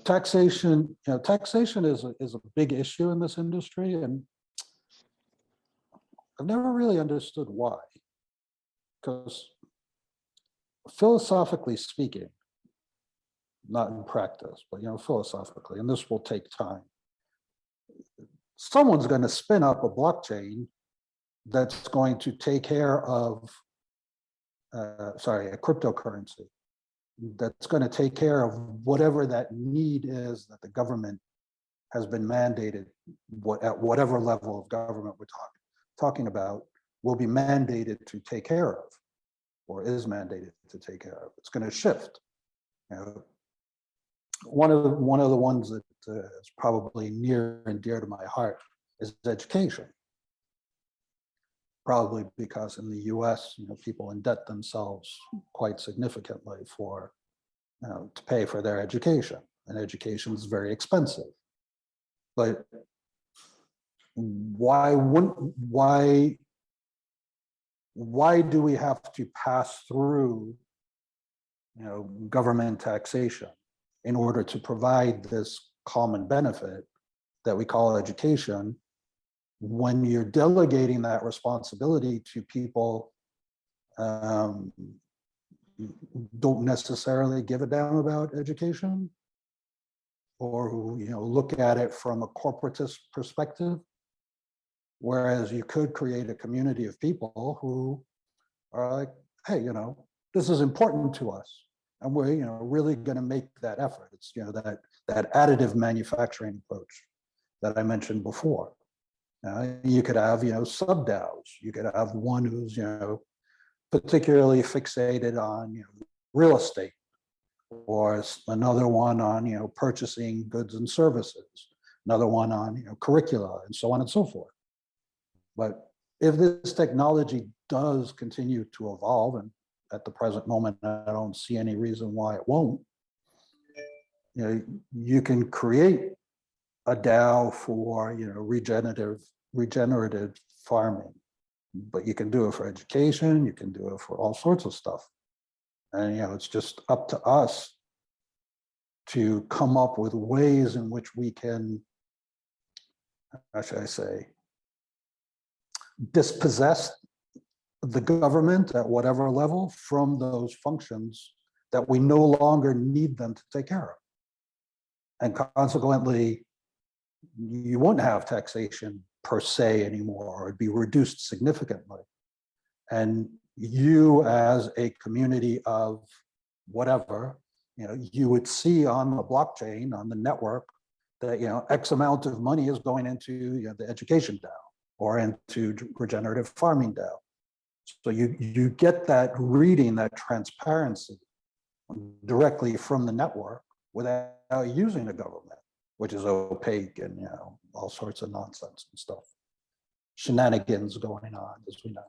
taxation is a big issue in this industry, and I've never really understood why. Because philosophically speaking, not in practice, but philosophically, and this will take time, someone's going to spin up a blockchain that's going to take care of, a cryptocurrency that's going to take care of whatever that need is that the government has been mandated, at whatever level of government we're talking about, will be mandated to take care of, or is mandated to take care of. It's going to shift. One of the ones that is probably near and dear to my heart is education. Probably because in the U.S., people indebt themselves quite significantly to pay for their education, and education is very expensive. But why do we have to pass through, government taxation in order to provide this common benefit that we call education, when you're delegating that responsibility to people who don't necessarily give a damn about education, or who look at it from a corporatist perspective? Whereas you could create a community of people who are like, hey, this is important to us, and we're really going to make that effort. It's that additive manufacturing approach that I mentioned before. You could have sub-DAOs. You could have one who's particularly fixated on real estate, or another one on purchasing goods and services, another one on curricula, and so on and so forth. But if this technology does continue to evolve, and at the present moment I don't see any reason why it won't, you can create a DAO for regenerative farming, but you can do it for education, you can do it for all sorts of stuff. And it's just up to us to come up with ways in which we can, how should I say, dispossess the government at whatever level from those functions that we no longer need them to take care of. And consequently, you won't have taxation per se anymore, or it'd be reduced significantly. And you, as a community of whatever, you would see on the blockchain, on the network, that X amount of money is going into the education DAO, or into regenerative farming DAO. So you get that reading, that transparency directly from the network without using the government, which is opaque and all sorts of nonsense and stuff, shenanigans going on, as we know.